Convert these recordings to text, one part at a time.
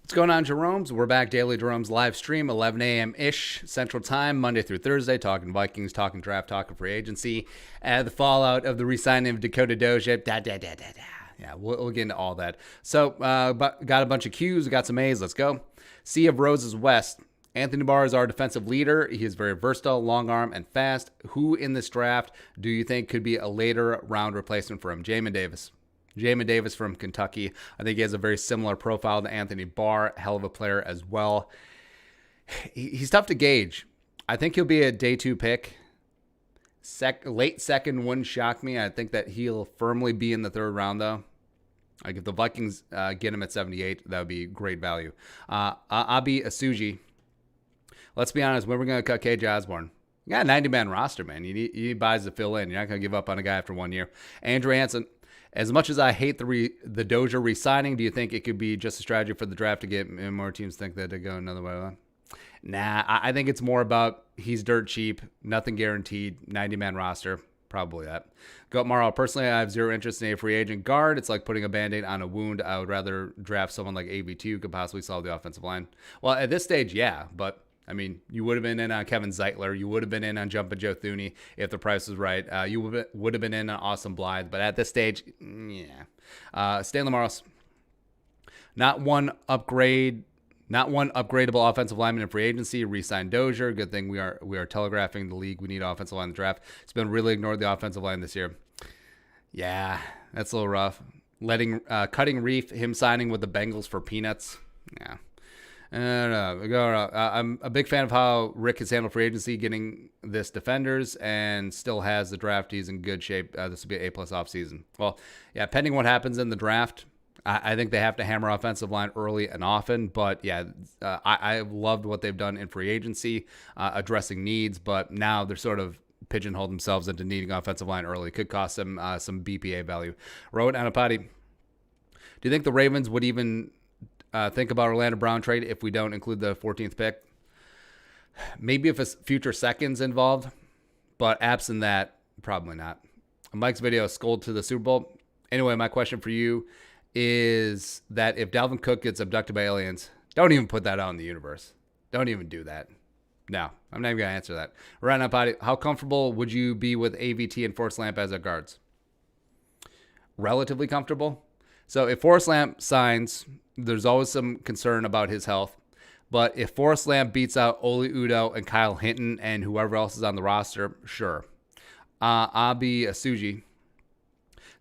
What's going on, Jeromes? We're back, Daily Jeromes live stream, 11 a.m.-ish Central Time, Monday through Thursday, talking Vikings, talking draft, talking free agency, the fallout of the re-signing of Dakota Dozier, Yeah, we'll get into all that. So, got a bunch of Qs, got some A's, let's go. Sea of Roses West. Anthony Barr is our defensive leader. He is very versatile, long arm, and fast. Who in this draft do you think could be a later round replacement for him? Jamin Davis. Jamin Davis from Kentucky. I think he has a very similar profile to Anthony Barr. Hell of a player as well. He's tough to gauge. I think he'll be a day 2 pick. Late second wouldn't shock me. I think that he'll firmly be in the 3rd round, though. Like if the Vikings get him at 78, that would be great value. Abi Asuji. Let's be honest, when we're going to cut KJ Osborne? You got a 90-man roster, man. You need buys to fill in. You're not going to give up on a guy after 1 year. Andrew Hansen. As much as I hate the Dozier re-signing, do you think it could be just a strategy for the draft to get more teams think that they go another way? Nah, I think it's more about he's dirt cheap, nothing guaranteed, 90-man roster, probably that. Goat Morrow, personally, I have zero interest in a free agent guard. It's like putting a Band-Aid on a wound. I would rather draft someone like AV2 who could possibly solve the offensive line. Well, at this stage, yeah, but I mean, you would have been in on Kevin Zeitler. You would have been in on Jumpin' Joe Thuney if the price was right. You would have been in on Austin Blythe. But at this stage, yeah. Stanley Morris, not one upgradable offensive lineman in free agency. Re-signed Dozier. Good thing we are telegraphing the league. We need offensive line in the draft. It's been really ignored the offensive line this year. Yeah, that's a little rough. Cutting Reef, him signing with the Bengals for peanuts. Yeah. I'm a big fan of how Rick has handled free agency, getting this defenders, and still has the draftees in good shape. This will be an A-plus offseason. Well, yeah, pending what happens in the draft, I think they have to hammer offensive line early and often. But, yeah, I loved what they've done in free agency, addressing needs. But now they're sort of pigeonholed themselves into needing offensive line early. Could cost them some BPA value. Rohit Anapati, do you think the Ravens would even think about Orlando Brown trade if we don't include the 14th pick? Maybe if a future second's involved, but absent that, probably not. Mike's video, Scold to the Super Bowl. Anyway, my question for you is that if Dalvin Cook gets abducted by aliens, don't even put that out in the universe. Don't even do that. No, I'm not even going to answer that. Right now, Potty, how comfortable would you be with AVT and Forrest Lamp as our guards? Relatively comfortable. So if Forrest Lamp signs, there's always some concern about his health. But if Forrest Lamp beats out Oli Udoh and Kyle Hinton and whoever else is on the roster, sure. Abi Asuji.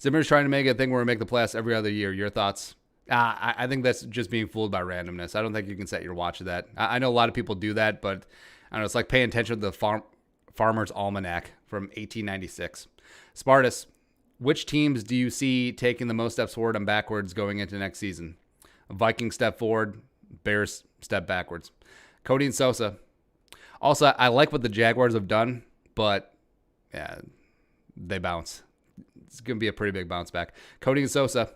Zimmer's trying to make a thing where we make the playoffs every other year. Your thoughts? I think that's just being fooled by randomness. I don't think you can set your watch to that. I know a lot of people do that, but I don't know, it's like paying attention to the Farmer's Almanac from 1896. Spartus, which teams do you see taking the most steps forward and backwards going into next season? Vikings step forward, Bears step backwards. Cody and Sosa. Also, I like what the Jaguars have done, but yeah, they bounce. It's going to be a pretty big bounce back. Cody and Sosa.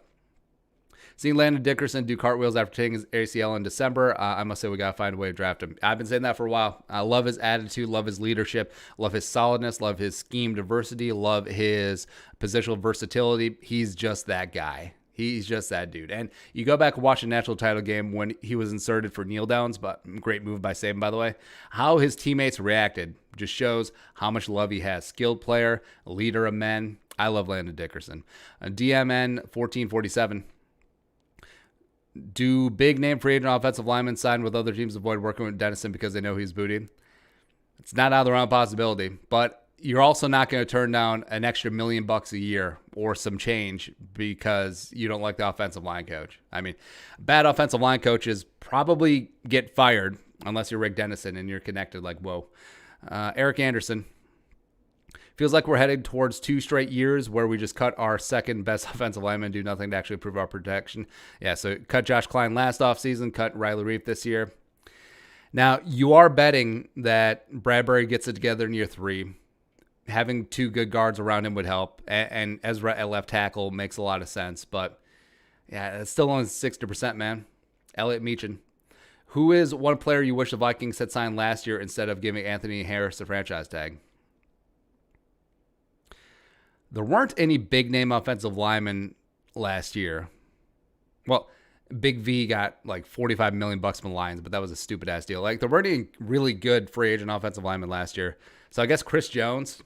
Seeing Landon Dickerson do cartwheels after taking his ACL in December, I must say we got to find a way to draft him. I've been saying that for a while. I love his attitude, love his leadership, love his solidness, love his scheme diversity, love his positional versatility. He's just that guy. He's just that dude. And you go back and watch a national title game when he was inserted for kneel downs, but great move by Saban, by the way. How his teammates reacted just shows how much love he has. Skilled player, leader of men. I love Landon Dickerson. DMN 1447. Do big name free agent offensive linemen sign with other teams avoid working with Dennison because they know he's booty? It's not out of the realm of possibility, but you're also not going to turn down an extra $1 million a year or some change because you don't like the offensive line coach. I mean, bad offensive line coaches probably get fired unless you're Rick Dennison and you're connected like, whoa. Eric Anderson. Feels like we're headed towards 2 straight years where we just cut our second best offensive lineman and do nothing to actually improve our protection. Yeah, so cut Josh Klein last offseason, cut Riley Reif this year. Now, you are betting that Bradbury gets it together in year 3. Having 2 good guards around him would help, and Ezra at left tackle makes a lot of sense. But, yeah, it's still only 60%, man. Elliot Meechin. Who is one player you wish the Vikings had signed last year instead of giving Anthony Harris the franchise tag? There weren't any big-name offensive linemen last year. Well, Big V got like $45 million from the Lions, but that was a stupid ass deal. Like, they're already really good free agent offensive lineman last year. So I guess Chris Jones,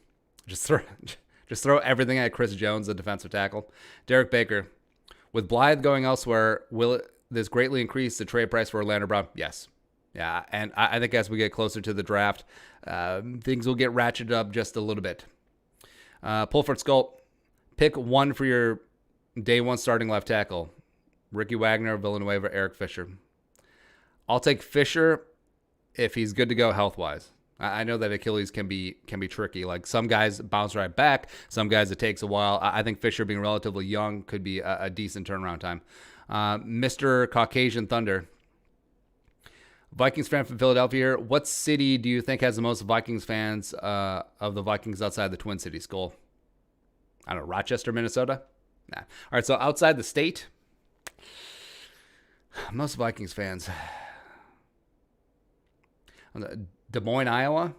just throw everything at Chris Jones, the defensive tackle. Derek Baker, with Blythe going elsewhere, will this greatly increase the trade price for Orlando Brown? Yes. Yeah, and I think as we get closer to the draft, things will get ratcheted up just a little bit. Pulford Sculpt, pick one for your day one starting left tackle. Ricky Wagner, Villanueva, Eric Fisher. I'll take Fisher if he's good to go health-wise. I know that Achilles can be tricky. Like, some guys bounce right back. Some guys it takes a while. I think Fisher, being relatively young, could be a decent turnaround time. Mr. Caucasian Thunder. Vikings fan from Philadelphia here. What city do you think has the most Vikings fans of the Vikings outside the Twin Cities? Skull. I don't know, Rochester, Minnesota? Nah. All right, so outside the state, most Vikings fans. Des Moines, Iowa,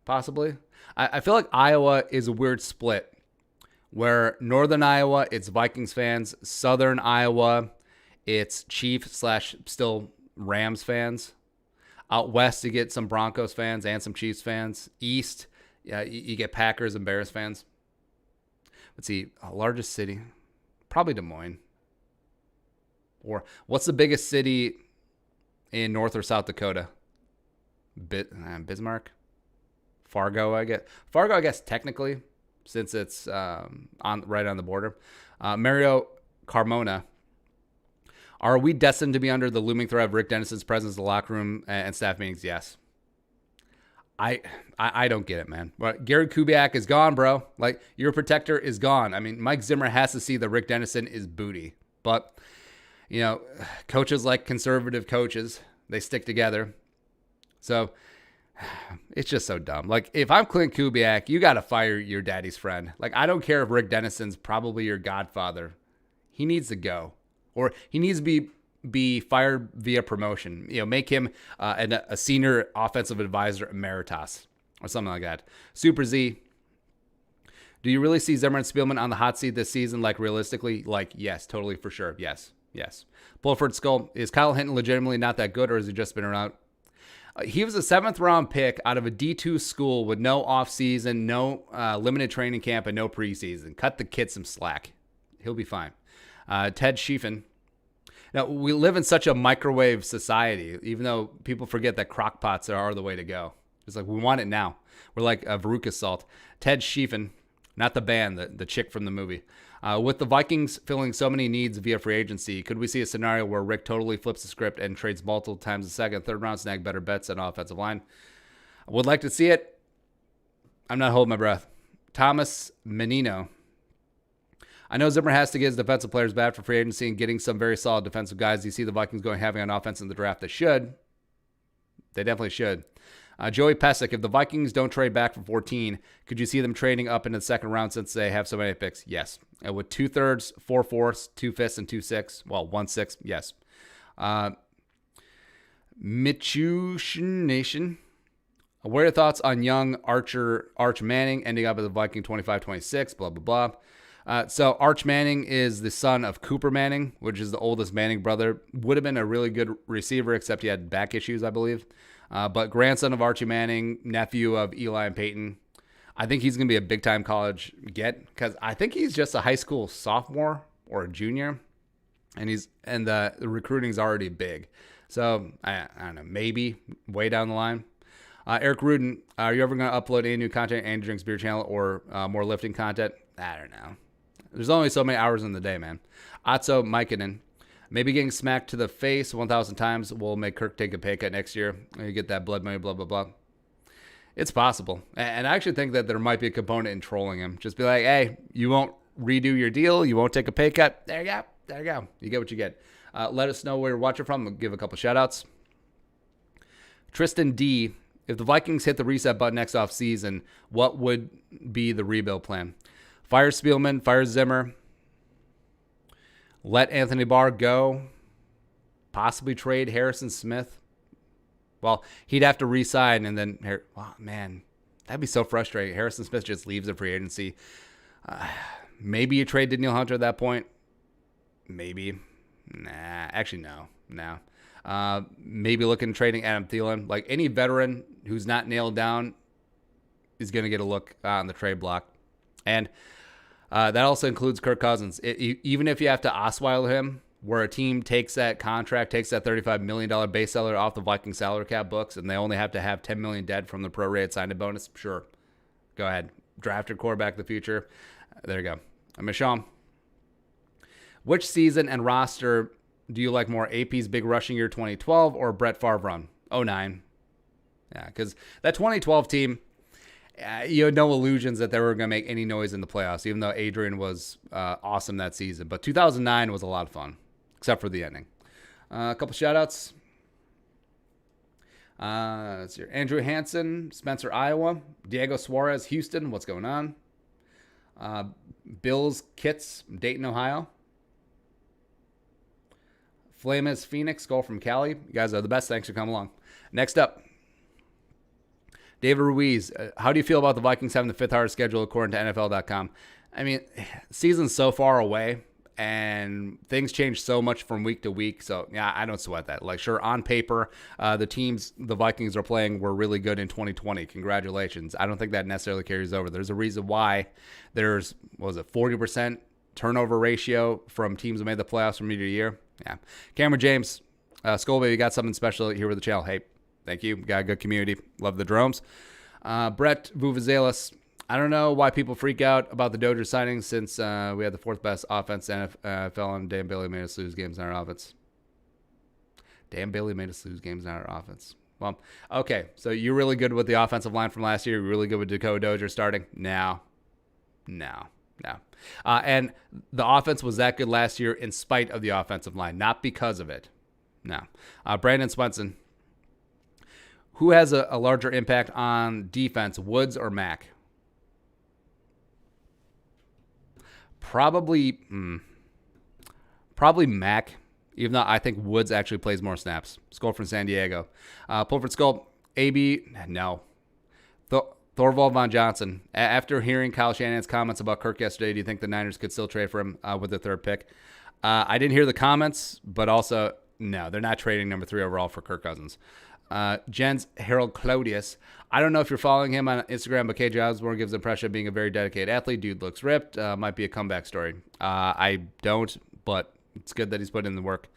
possibly. I feel like Iowa is a weird split, where northern Iowa, it's Vikings fans. Southern Iowa, it's Chiefs / still Rams fans. Out west, you get some Broncos fans and some Chiefs fans. East, yeah, you get Packers and Bears fans. Let's see, largest city, probably Des Moines. Or what's the biggest city in North or South Dakota? Bismarck? Fargo, I guess. Fargo, I guess, technically, since it's right on the border. Mario Carmona. Are we destined to be under the looming threat of Rick Dennison's presence in the locker room and staff meetings? Yes. I don't get it, man. But Gary Kubiak is gone, bro. Like, your protector is gone. I mean, Mike Zimmer has to see that Rick Dennison is booty. But, you know, coaches like conservative coaches, they stick together. So it's just so dumb. Like, if I'm Clint Kubiak, you got to fire your daddy's friend. Like, I don't care if Rick Dennison's probably your godfather. He needs to go. Or he needs to be fired via promotion. You know, make him a senior offensive advisor emeritus or something like that. Super Z, do you really see Zimmer and Spielman on the hot seat this season? Like, realistically? Like, yes, totally, for sure. Yes. Pulford Skull, is Kyle Hinton legitimately not that good, or has he just been around? He was a 7th round pick out of a D2 school with no offseason, no limited training camp, and no preseason. Cut the kid some slack. He'll be fine. Ted Schiefen. Now, we live in such a microwave society, even though people forget that crock pots are the way to go. It's like, we want it now. We're like a Veruca Salt. Ted Schiefen, not the band, the chick from the movie. With the Vikings filling so many needs via free agency, could we see a scenario where Rick totally flips the script and trades multiple times a second, third round, snag better bets at offensive line? I would like to see it. I'm not holding my breath. Thomas Menino. I know Zimmer has to get his defensive players back for free agency and getting some very solid defensive guys. You see the Vikings going having on offense in the draft. They should. They definitely should. Joey Pesic, if the Vikings don't trade back for 14, could you see them trading up into the second round since they have so many picks? Yes. With 2/3, 4/4, 2/5, and 2/6. Well, 1/6. Yes. Michushin Nation. What are your thoughts on young Arch Manning ending up as a Viking 25-26? Blah, blah, blah. So Arch Manning is the son of Cooper Manning, which is the oldest Manning brother. Would have been a really good receiver, except he had back issues, I believe. But grandson of Archie Manning, nephew of Eli and Peyton. I think he's going to be a big-time college get because I think he's just a high school sophomore or a junior, and the recruiting's already big. So I don't know, maybe way down the line. Eric Rudin, are you ever going to upload any new content, Andy Drinks Beer channel, or more lifting content? I don't know. There's only so many hours in the day, man. Atso Mikinen. Maybe getting smacked to the face 1,000 times will make Kirk take a pay cut next year. You get that blood money, blah, blah, blah. It's possible. And I actually think that there might be a component in trolling him. Just be like, hey, you won't redo your deal. You won't take a pay cut. There you go. There you go. You get what you get. Let us know where you're watching from. We'll give a couple shout outs. Tristan D. If the Vikings hit the reset button next off season, what would be the rebuild plan? Fire Spielman, fire Zimmer. Let Anthony Barr go. Possibly trade Harrison Smith. Well, he'd have to re-sign and then, man, that'd be so frustrating. Harrison Smith just leaves the free agency. Maybe you trade Danielle Hunter at that point. Maybe. Nah, actually, no. Maybe looking trading Adam Thielen. Like any veteran who's not nailed down is going to get a look on the trade block. And that also includes Kirk Cousins. Even if you have to Osweiler him, where a team takes that contract, takes that $35 million base salary off the Vikings salary cap books, and they only have to have $10 million dead from the prorated signing bonus, sure. Go ahead. Draft your quarterback of the future. There you go. Misham. Which season and roster do you like more, AP's big rushing year 2012 or Brett Favre run? 09. Yeah, because that 2012 team, you had no illusions that they were going to make any noise in the playoffs, even though Adrian was awesome that season. But 2009 was a lot of fun, except for the ending. A couple shout-outs. Let's see here. Andrew Hansen, Spencer, Iowa. Diego Suarez, Houston. What's going on? Bills Kits, Dayton, Ohio. Flames Phoenix, Skull from Cali. You guys are the best. Thanks for coming along. Next up, David Ruiz. How do you feel about the Vikings having the fifth hardest schedule according to NFL.com? I mean, season's so far away, and things change so much from week to week. So, yeah, I don't sweat that. Like, sure, on paper, the teams the Vikings are playing were really good in 2020. Congratulations. I don't think that necessarily carries over. There's a reason why there's, 40% turnover ratio from teams that made the playoffs from year to year. Yeah. Cameron James, Skull Baby, got something special here with the channel. Hey, thank you. Got a good community. Love the Jeromes. Brett Vuvuzelis. I don't know why people freak out about the Dodgers signing since we had the fourth best offense in NFL and Dan Bailey made us lose games in our offense. Dan Bailey made us lose games in our offense. Well, okay. So you're really good with the offensive line from last year. You're really good with Dakota Dozier starting. No. And the offense was that good last year in spite of the offensive line, not because of it. No. Brandon Swenson. Who has a larger impact on defense, Woods or Mack? Probably Mack, even though I think Woods actually plays more snaps. Skull from San Diego. Pulford Skull, AB, no. Thorvald Von Johnson. After hearing Kyle Shanahan's comments about Kirk yesterday, do you think the Niners could still trade for him with the third pick? I didn't hear the comments, but also, no, they're not trading number 3 overall for Kirk Cousins. Jens Harold Claudius. I don't know if you're following him on Instagram, but KJ Osborne gives the impression of being a very dedicated athlete. Dude looks ripped. Might be a comeback story. I don't, but it's good that he's put in the work.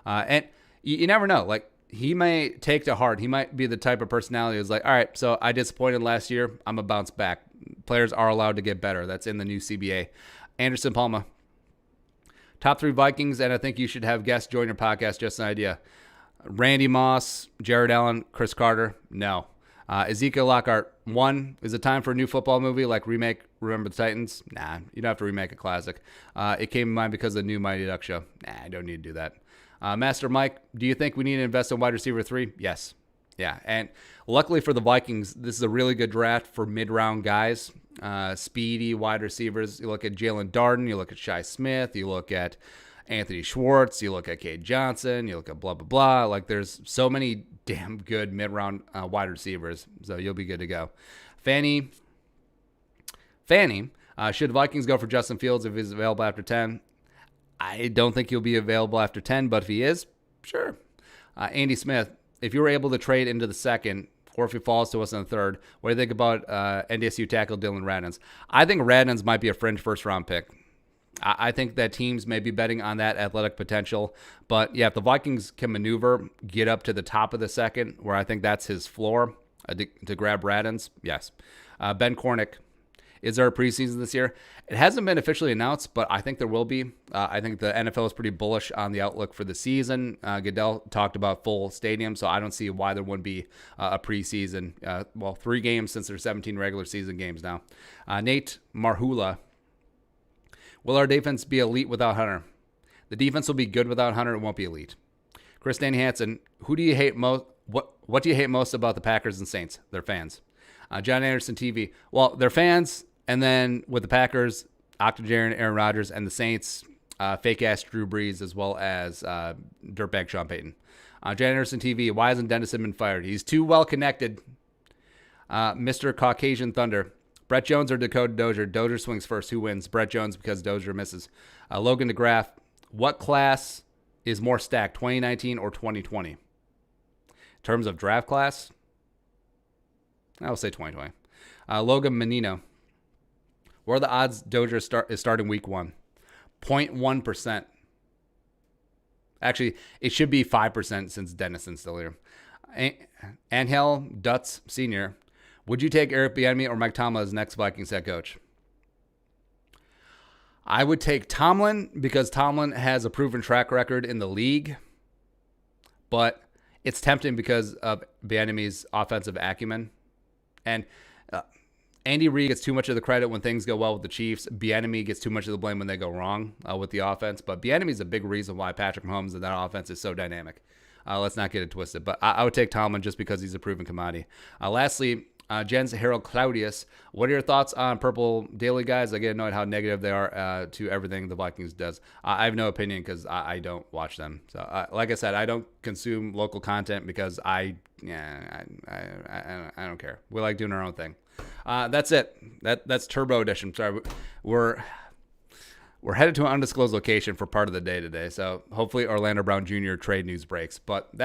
And you never know. Like, he may take to heart. He might be the type of personality who's like, all right, so I disappointed last year. I'm going to bounce back. Players are allowed to get better. That's in the new CBA. Anderson Palma. Top 3 Vikings, and I think you should have guests join your podcast. Just an idea. Randy Moss, Jared Allen, Chris Carter. No. Ezekiel Lockhart. 1, is it time for a new football movie like remake Remember the Titans? Nah, you don't have to remake a classic. It came to mind because of the new Mighty Duck show. Nah, I don't need to do that. Master Mike, do you think we need to invest in wide receiver 3? Yes. Yeah, and luckily for the Vikings, this is a really good draft for mid-round guys, speedy wide receivers. You look at Jalen Darden, you look at Shi Smith, you look at Anthony Schwartz, you look at Cade Johnson, you look at blah, blah, blah. Like, there's so many damn good mid-round wide receivers, so you'll be good to go. Fanny, should the Vikings go for Justin Fields if he's available after 10? I don't think he'll be available after 10, but if he is, sure. Andy Smith, if you were able to trade into the second, or if he falls to us in the third, what do you think about NDSU tackle Dylan Radins? I think Radins might be a fringe first-round pick. I think that teams may be betting on that athletic potential. But, yeah, if the Vikings can maneuver, get up to the top of the second, where I think that's his floor, to grab Radins, yes. Ben Cornick. Is there a preseason this year? It hasn't been officially announced, but I think there will be. I think the NFL is pretty bullish on the outlook for the season. Goodell talked about full stadium, so I don't see why there wouldn't be a preseason. 3 games since there's 17 regular season games now. Nate Marhula. Will our defense be elite without Hunter? The defense will be good without Hunter. It won't be elite. Chris Danny Hansen. Who do you hate most? What do you hate most about the Packers and Saints? Their fans. John Anderson TV. Well, they're fans. And then with the Packers, octogenarian Aaron Rodgers, and the Saints, fake-ass Drew Brees, as well as dirtbag Sean Payton. John Anderson TV, why hasn't Dennis been fired? He's too well-connected. Mr. Caucasian Thunder. Brett Jones or Dakota Dozier? Dozier swings first. Who wins? Brett Jones because Dozier misses. Logan DeGraff. What class is more stacked, 2019 or 2020? In terms of draft class, I'll say 2020. Logan Menino. What are the odds Dozier is starting week 1? 0.1%. Actually, it should be 5% since Dennison's still here. Angel Dutz Sr. Would you take Eric Bieniemy or Mike Tomlin as next Vikings head coach? I would take Tomlin because Tomlin has a proven track record in the league, but it's tempting because of Bieniemy's offensive acumen. And Andy Reid gets too much of the credit when things go well with the Chiefs. Bieniemy gets too much of the blame when they go wrong with the offense. But Bieniemy's a big reason why Patrick Mahomes and that offense is so dynamic. Let's not get it twisted. But I would take Tomlin just because he's a proven commodity. Lastly, Jens Harold Claudius. What are your thoughts on Purple Daily guys? I get annoyed how negative they are to everything the Vikings does. I have no opinion because I don't watch them. So, like I said, I don't consume local content because I don't care. We like doing our own thing. That's it. That's Turbo Edition. Sorry, we're headed to an undisclosed location for part of the day today. So hopefully Orlando Brown Jr. trade news breaks. But